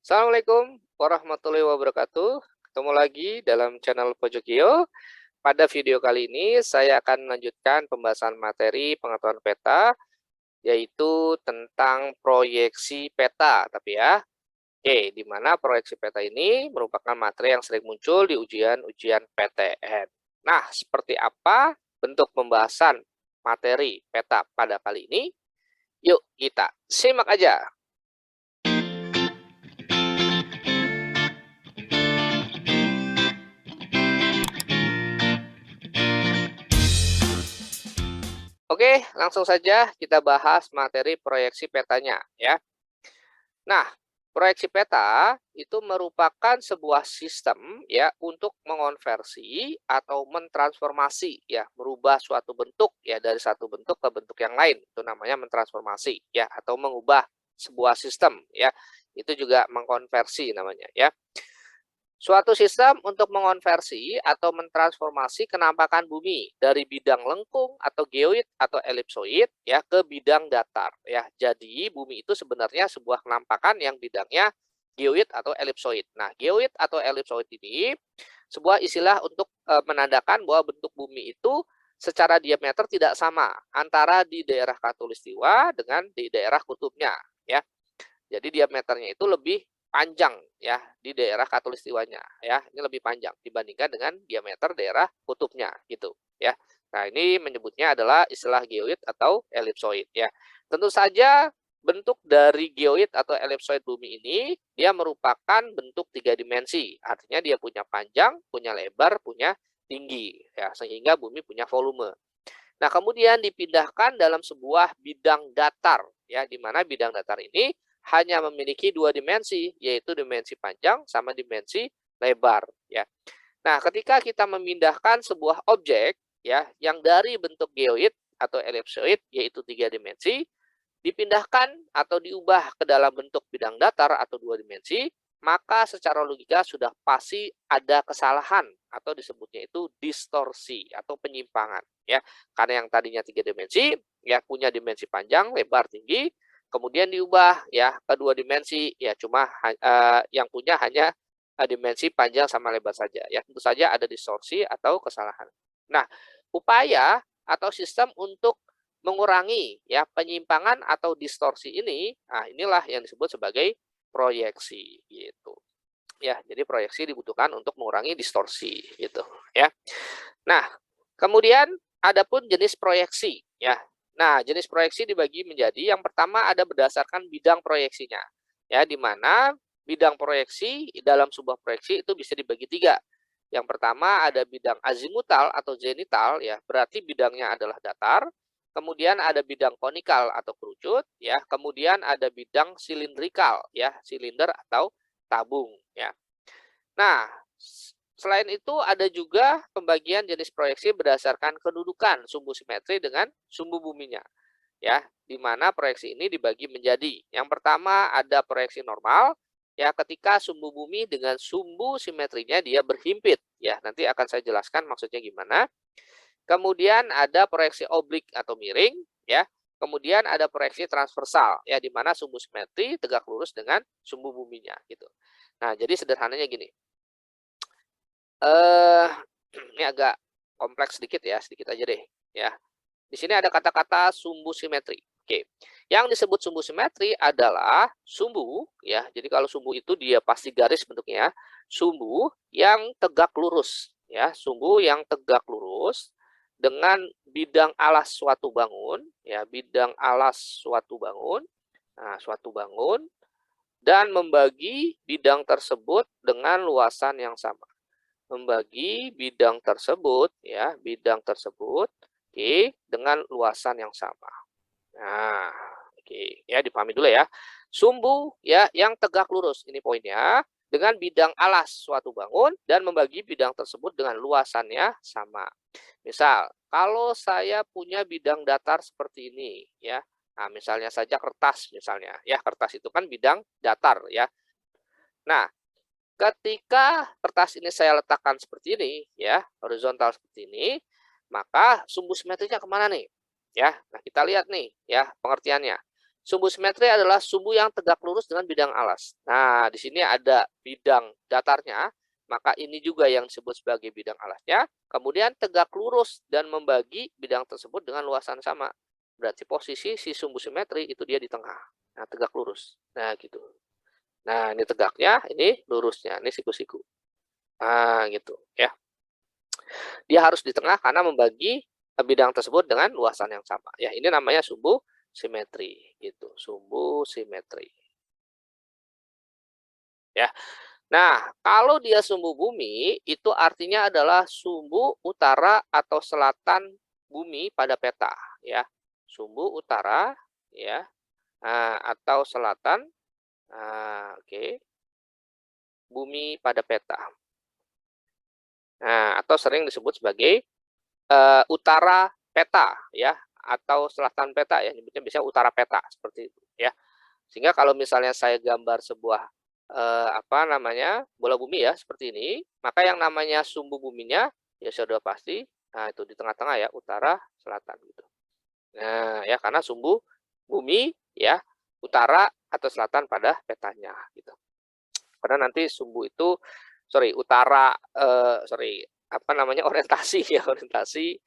Assalamualaikum warahmatullahi wabarakatuh. Ketemu lagi dalam channel Pojok Geo. Pada video kali ini saya akan melanjutkan pembahasan materi pengetahuan peta, yaitu tentang proyeksi peta. Tapi ya, di mana proyeksi peta ini merupakan materi yang sering muncul di ujian-ujian PTN. Nah, seperti apa bentuk pembahasan materi peta pada kali ini? Yuk kita simak aja. Oke, langsung saja kita bahas materi proyeksi petanya ya. Nah, proyeksi peta itu merupakan sebuah sistem ya untuk mengonversi atau mentransformasi ya, merubah suatu bentuk ya dari satu bentuk ke bentuk yang lain. Itu namanya mentransformasi ya atau mengubah sebuah sistem ya. Itu juga mengkonversi namanya ya. Suatu sistem untuk mengonversi atau mentransformasi kenampakan bumi dari bidang lengkung atau geoid atau elipsoid ya ke bidang datar ya. Jadi bumi itu sebenarnya sebuah kenampakan yang bidangnya geoid atau elipsoid. Nah, geoid atau elipsoid ini sebuah istilah untuk menandakan bahwa bentuk bumi itu secara diameter tidak sama antara di daerah khatulistiwa dengan di daerah kutubnya ya. Jadi diameternya itu lebih panjang ya di daerah khatulistiwanya ya. Ini lebih panjang dibandingkan dengan diameter daerah kutubnya gitu ya. Nah, ini menyebutnya adalah istilah geoid atau elipsoid ya. Tentu saja bentuk dari geoid atau elipsoid bumi ini dia merupakan bentuk tiga dimensi. Artinya dia punya panjang, punya lebar, punya tinggi ya, sehingga bumi punya volume. Nah, kemudian dipindahkan dalam sebuah bidang datar ya, di mana bidang datar ini hanya memiliki dua dimensi, yaitu dimensi panjang sama dimensi lebar ya. Nah, ketika kita memindahkan sebuah objek ya yang dari bentuk geoid atau elipsoid yaitu tiga dimensi dipindahkan atau diubah ke dalam bentuk bidang datar atau dua dimensi, maka secara logika sudah pasti ada kesalahan atau disebutnya itu distorsi atau penyimpangan ya. Karena yang tadinya tiga dimensi ya punya dimensi panjang, lebar, tinggi, kemudian diubah ya ke dua dimensi ya cuma yang punya hanya dimensi panjang sama lebar saja ya. Tentu saja ada distorsi atau kesalahan. Nah, upaya atau sistem untuk mengurangi ya penyimpangan atau distorsi ini, nah inilah yang disebut sebagai proyeksi gitu. Ya, jadi proyeksi dibutuhkan untuk mengurangi distorsi gitu ya. Nah, kemudian ada pun jenis proyeksi ya. Nah, jenis proyeksi dibagi menjadi yang pertama ada berdasarkan bidang proyeksinya. Ya, di mana bidang proyeksi dalam sebuah proyeksi itu bisa dibagi tiga. Yang pertama ada bidang azimutal atau zenital ya, berarti bidangnya adalah datar. Kemudian ada bidang konikal atau kerucut ya, kemudian ada bidang silindrikal ya, silinder atau tabung ya. Nah, selain itu ada juga pembagian jenis proyeksi berdasarkan kedudukan sumbu simetri dengan sumbu buminya ya, di mana proyeksi ini dibagi menjadi yang pertama ada proyeksi normal ya ketika sumbu bumi dengan sumbu simetrinya dia berhimpit ya, nanti akan saya jelaskan maksudnya gimana. Kemudian ada proyeksi oblik atau miring ya. Kemudian ada proyeksi transversal ya, di mana sumbu simetri tegak lurus dengan sumbu buminya gitu. Nah, jadi sederhananya gini. Eh ini agak kompleks sedikit ya, sedikit aja deh ya. Di sini ada kata-kata sumbu simetri. Oke. Yang disebut sumbu simetri adalah sumbu ya. Jadi kalau sumbu itu dia pasti garis bentuknya. Sumbu yang tegak lurus ya, sumbu yang tegak lurus dengan bidang alas suatu bangun ya, bidang alas suatu bangun. Nah, suatu bangun dan membagi bidang tersebut dengan luasan yang sama. Membagi bidang tersebut ya, bidang tersebut dengan luasan yang sama. Nah, ya dipahami dulu ya. Sumbu ya yang tegak lurus, ini poinnya, dengan bidang alas suatu bangun dan membagi bidang tersebut dengan luasannya sama. Misal, kalau saya punya bidang datar seperti ini ya. Nah, misalnya saja kertas misalnya. Ya, kertas itu kan bidang datar ya. Nah, ketika kertas ini saya letakkan seperti ini, ya, horizontal seperti ini, maka sumbu simetrinya kemana nih? Ya, nah kita lihat nih, ya, pengertiannya. Sumbu simetri adalah sumbu yang tegak lurus dengan bidang alas. Nah, di sini ada bidang datarnya, maka ini juga yang disebut sebagai bidang alasnya. Kemudian tegak lurus dan membagi bidang tersebut dengan luasan sama. Berarti posisi si sumbu simetri itu dia di tengah. Nah, tegak lurus. Nah, gitu. Nah, ini tegaknya, ini lurusnya, ini siku-siku. Nah, gitu ya. Dia harus di tengah karena membagi bidang tersebut dengan luasan yang sama. Ya, ini namanya sumbu simetri gitu, sumbu simetri. Ya. Nah, kalau dia sumbu bumi itu artinya adalah sumbu utara atau selatan bumi pada peta ya. Sumbu utara ya, atau selatan oke. Bumi pada peta. Nah, atau sering disebut sebagai utara peta ya, atau selatan peta ya, nyebutnya biasanya utara peta seperti itu ya. Sehingga kalau misalnya saya gambar sebuah apa namanya, bola bumi ya seperti ini, maka yang namanya sumbu buminya ya sudah pasti, nah itu di tengah-tengah ya, utara selatan gitu. Nah ya, karena sumbu bumi ya utara atau selatan pada petanya gitu. Karena nanti sumbu itu utara apa namanya, orientasi ya, orientasi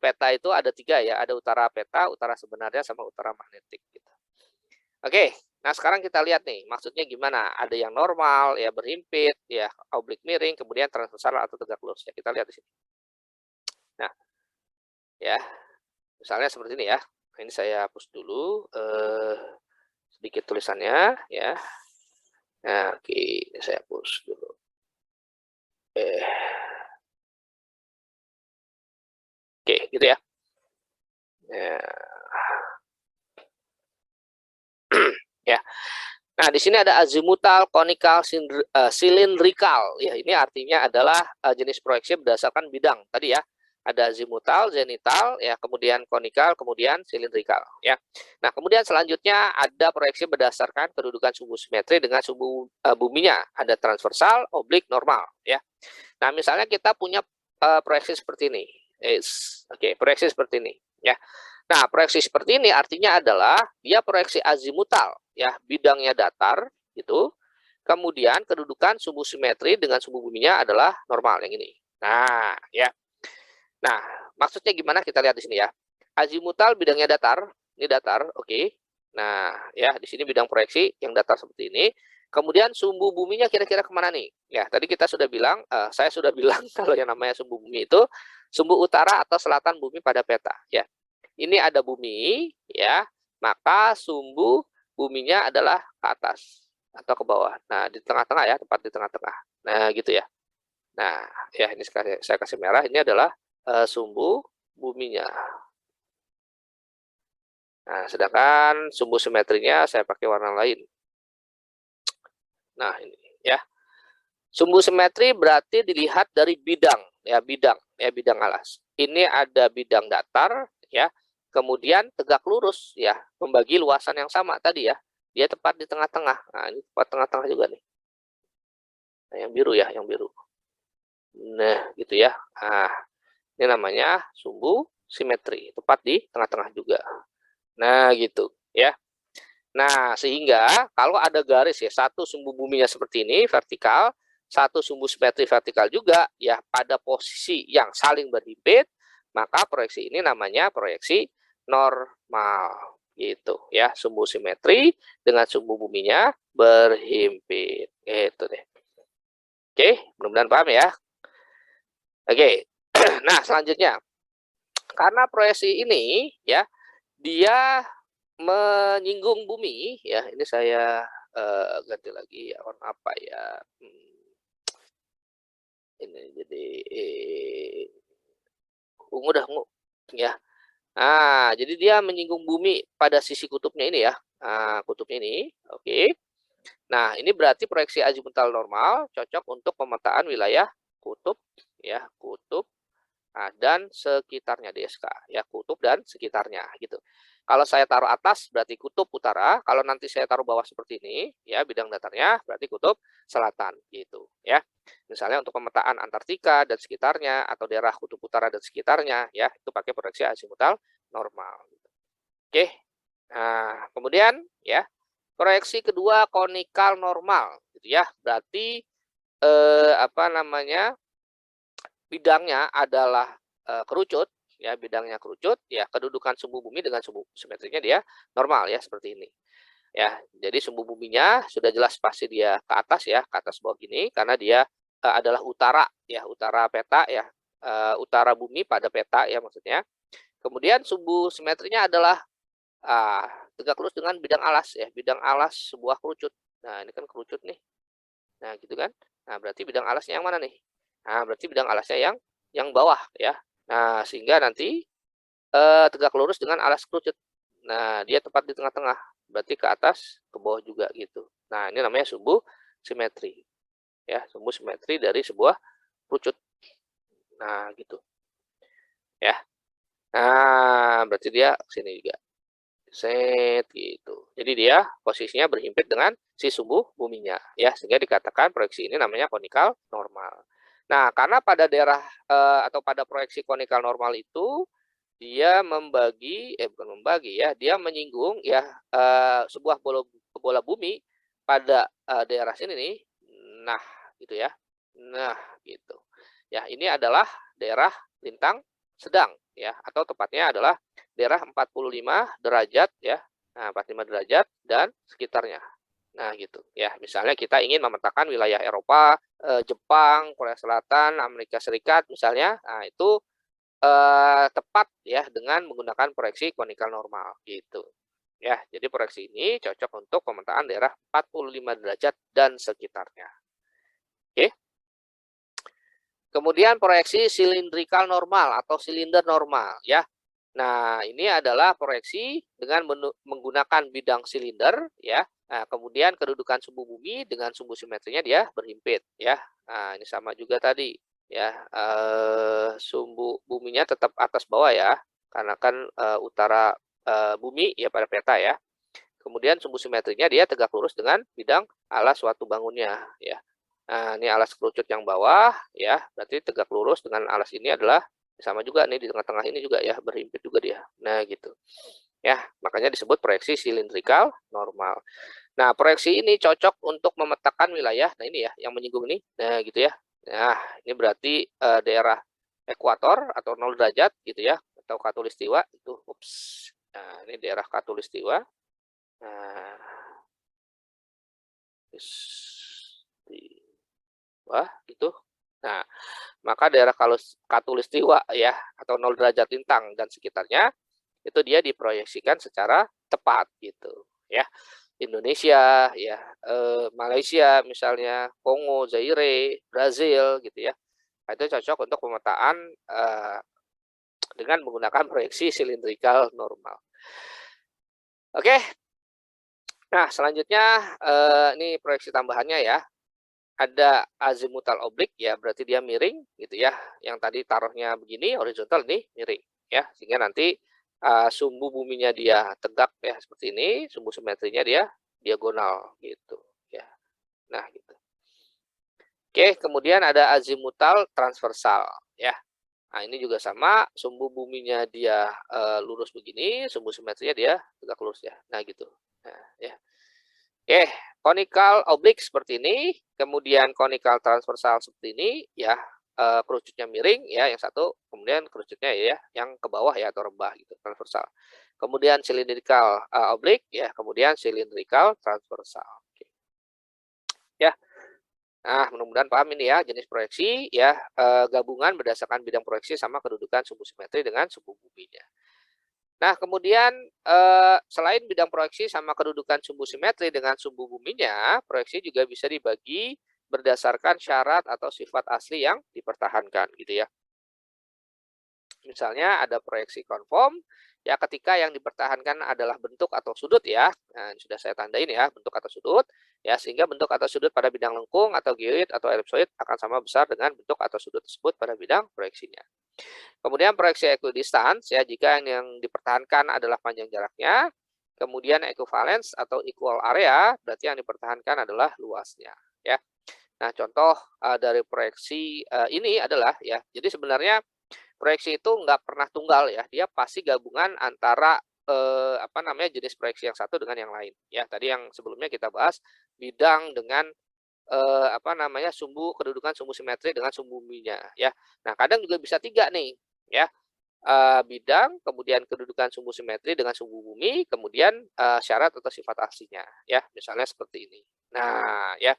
peta itu ada 3 ya, ada utara peta, utara sebenarnya, sama utara magnetik gitu. Oke, nah sekarang kita lihat nih, maksudnya gimana? Ada yang normal, ya berhimpit, ya oblik miring, kemudian transversal atau tegak lurus ya. Kita lihat di sini. Nah, ya, misalnya seperti ini ya. Nah, ini saya hapus dulu sedikit tulisannya ya. Nah, oke, ini saya hapus dulu. Oke, gitu ya. Ya. Ya. Nah, di sini ada azimutal, konikal, silindrikal. Ya, ini artinya adalah jenis proyeksi berdasarkan bidang tadi ya. Ada azimutal, zenital, ya, kemudian konikal, kemudian silindrikal. Ya. Nah, kemudian selanjutnya ada proyeksi berdasarkan kedudukan sumbu simetri dengan sumbu buminya. Ada transversal, oblik, normal. Ya. Nah, misalnya kita punya proyeksi seperti ini. Oke, proyeksi seperti ini. Ya. Nah, proyeksi seperti ini artinya adalah dia proyeksi azimutal, ya, bidangnya datar, gitu. Kemudian kedudukan sumbu simetri dengan sumbu buminya adalah normal yang ini. Nah, ya. Nah, maksudnya gimana kita lihat di sini ya. Azimutal bidangnya datar, ini datar, oke. Nah, ya, di sini bidang proyeksi yang datar seperti ini. Kemudian sumbu buminya kira-kira kemana nih? Ya, tadi kita sudah bilang, saya sudah bilang kalau yang namanya sumbu bumi itu sumbu utara atau selatan bumi pada peta, ya. Ini ada bumi, ya, maka sumbu buminya adalah ke atas atau ke bawah. Nah, di tengah-tengah ya, tepat di tengah-tengah. Nah, gitu ya. Nah, ya ini saya kasih merah, ini adalah sumbu buminya. Nah, sedangkan sumbu simetrinya saya pakai warna lain. Nah, ini ya. Sumbu simetri berarti dilihat dari bidang, ya, bidang alas. Ini ada bidang datar, ya. Kemudian tegak lurus, ya, membagi luasan yang sama tadi ya. Dia tepat di tengah-tengah. Nah, ini tepat tengah-tengah juga nih. Nah, yang biru ya, yang biru. Nah, gitu ya. Nah, ini namanya sumbu simetri, tepat di tengah-tengah juga. Nah, gitu ya. Nah, sehingga kalau ada garis ya, satu sumbu buminya seperti ini, vertikal, satu sumbu simetri vertikal juga, ya pada posisi yang saling berhimpit, maka proyeksi ini namanya proyeksi normal. Gitu ya, sumbu simetri dengan sumbu buminya berhimpit. Gitu deh. Oke, mudah-mudahan paham ya. Oke, nah selanjutnya, karena proyeksi ini ya, dia menyinggung bumi ya, ini saya ganti lagi ya, warna apa ya, ini jadi ungu dah, ungu ya. Nah, jadi dia menyinggung bumi pada sisi kutubnya ini ya. Nah, kutubnya ini, oke. Nah, ini berarti proyeksi azimutal normal cocok untuk pemetaan wilayah kutub ya, kutub dan sekitarnya DSK ya, kutub dan sekitarnya gitu. Kalau saya taruh atas berarti kutub utara, kalau nanti saya taruh bawah seperti ini ya, bidang datarnya berarti kutub selatan gitu ya. Misalnya untuk pemetaan Antartika dan sekitarnya atau daerah kutub utara dan sekitarnya ya, itu pakai proyeksi azimutal normal. Oke. Nah, kemudian ya, proyeksi kedua konikal normal gitu ya. Berarti apa namanya? Bidangnya adalah kerucut ya, bidangnya kerucut ya, kedudukan sumbu bumi dengan sumbu simetrinya dia normal ya, seperti ini. Ya, jadi sumbu buminya sudah jelas pasti dia ke atas ya, ke atas bawah gini karena dia adalah utara ya, utara peta ya, utara bumi pada peta ya maksudnya. Kemudian sumbu simetrinya adalah tegak lurus dengan bidang alas ya, bidang alas sebuah kerucut. Nah, ini kan kerucut nih. Nah, gitu kan. Nah, berarti bidang alasnya yang mana nih? Nah, berarti bidang alasnya yang bawah ya. Nah, sehingga nanti tegak lurus dengan alas kerucut. Nah, dia tepat di tengah-tengah. Berarti ke atas, ke bawah juga gitu. Nah, ini namanya sumbu simetri. Ya, sumbu simetri dari sebuah kerucut. Nah, gitu. Ya. Nah, berarti dia ke sini juga. Set gitu. Jadi dia posisinya berhimpit dengan si sumbu buminya ya, sehingga dikatakan proyeksi ini namanya konikal normal. Nah, karena pada daerah atau pada proyeksi konikal normal itu dia membagi bukan membagi ya, dia menyinggung ya sebuah bola bumi pada daerah sini nih. Nah, gitu ya. Nah, gitu. Ya, ini adalah daerah lintang sedang ya, atau tepatnya adalah daerah 45 derajat ya. Nah, 45 derajat dan sekitarnya. Nah, gitu ya. Misalnya kita ingin memetakan wilayah Eropa, Jepang, Korea Selatan, Amerika Serikat misalnya. Nah, itu tepat ya dengan menggunakan proyeksi konikal normal gitu. Ya, jadi proyeksi ini cocok untuk pemetaan daerah 45 derajat dan sekitarnya. Oke. Kemudian proyeksi silindrikal normal atau silinder normal ya. Nah, ini adalah proyeksi dengan menggunakan bidang silinder ya. Nah, kemudian kedudukan sumbu bumi dengan sumbu simetrinya dia berhimpit ya. Nah, ini sama juga tadi ya. Sumbu buminya tetap atas bawah ya. Karena kan utara bumi ya pada peta ya. Kemudian sumbu simetrinya dia tegak lurus dengan bidang alas suatu bangunnya ya. Nah, ini alas kerucut yang bawah ya, berarti tegak lurus dengan alas ini adalah sama juga nih di tengah-tengah ini juga ya, berhimpit juga dia. Nah, gitu. Ya, makanya disebut proyeksi silindrikal normal. Nah, proyeksi ini cocok untuk memetakan wilayah. Nah, ini ya yang menyinggung nih. Nah, gitu ya. Nah, ini berarti daerah ekuator atau 0 derajat gitu ya, atau khatulistiwa itu. Ups. Nah, ini daerah khatulistiwa. Nah, wah, gitu. Nah, maka daerah khatulistiwa ya atau 0 derajat lintang dan sekitarnya itu dia diproyeksikan secara tepat gitu ya. Indonesia ya, Malaysia misalnya, Kongo, Zaire, Brazil gitu ya. Nah, itu cocok untuk pemetaan dengan menggunakan proyeksi silindrikal normal. Oke. Nah, selanjutnya ini proyeksi tambahannya ya. Ada azimutal oblik ya, berarti dia miring gitu ya. Yang tadi taruhnya begini horizontal, nih miring ya, sehingga nanti sumbu buminya dia tegak ya seperti ini, sumbu simetrinya dia diagonal gitu ya. Nah, gitu. Oke, kemudian ada azimutal transversal ya. Nah, ini juga sama, sumbu buminya dia lurus begini, sumbu simetrinya dia tegak lurus ya. Nah, gitu. Nah, ya. Oke, konikal oblik seperti ini, kemudian konikal transversal seperti ini, ya, kerucutnya miring, ya, yang satu, kemudian kerucutnya ya, yang ke bawah ya, atau rebah gitu, transversal. Kemudian silindrikal oblik, ya, kemudian silindrikal transversal. Oke. Ya, nah mudah-mudahan paham ini ya, jenis proyeksi, ya, gabungan berdasarkan bidang proyeksi sama kedudukan sumbu simetri dengan sumbu buminya. Nah, kemudian selain bidang proyeksi sama kedudukan sumbu simetri dengan sumbu buminya, proyeksi juga bisa dibagi berdasarkan syarat atau sifat asli yang dipertahankan gitu ya. Misalnya ada proyeksi konform, ya ketika yang dipertahankan adalah bentuk atau sudut ya. Nah, sudah saya tandain ya, bentuk atau sudut. Ya, sehingga bentuk atau sudut pada bidang lengkung atau geoid atau elipsoid akan sama besar dengan bentuk atau sudut tersebut pada bidang proyeksinya. Kemudian proyeksi equidistance ya, jika yang dipertahankan adalah panjang jaraknya. Kemudian equivalence atau equal area, berarti yang dipertahankan adalah luasnya ya. Nah, contoh dari proyeksi ini adalah ya, jadi sebenarnya proyeksi itu nggak pernah tunggal ya, dia pasti gabungan antara jenis proyeksi yang satu dengan yang lain, ya. Tadi yang sebelumnya kita bahas bidang dengan, sumbu kedudukan sumbu simetri dengan sumbu buminya, ya. Nah, kadang juga bisa 3 nih, ya. Bidang, kemudian kedudukan sumbu simetri dengan sumbu bumi, kemudian, syarat atau sifat aslinya, ya, misalnya seperti ini. Nah, ya,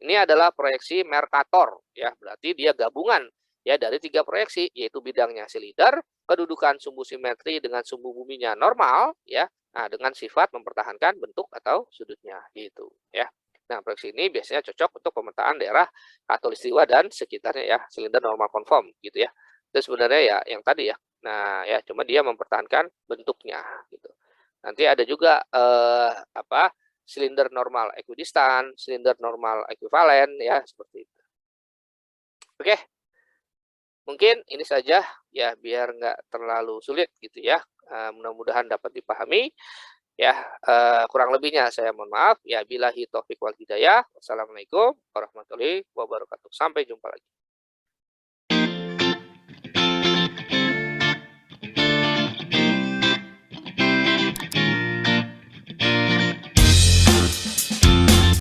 ini adalah proyeksi Mercator, ya, berarti dia gabungan, ya, dari 3 proyeksi, yaitu bidangnya silinder, kedudukan sumbu simetri dengan sumbu buminya normal, ya, nah, dengan sifat mempertahankan bentuk atau sudutnya, gitu, ya. Nah, proyeksi ini biasanya cocok untuk pemetaan daerah khatulistiwa dan sekitarnya, ya, silinder normal konform, gitu ya. Itu sebenarnya ya yang tadi ya. Nah, ya cuma dia mempertahankan bentuknya gitu. Nanti ada juga silinder normal ekuidistan, silinder normal ekuivalen ya seperti itu. Oke, mungkin ini saja ya biar nggak terlalu sulit gitu ya. Mudah-mudahan dapat dipahami ya. Kurang lebihnya saya mohon maaf ya. Billahi taufik wal hidayah. Wassalamualaikum warahmatullahi wabarakatuh. Sampai jumpa lagi.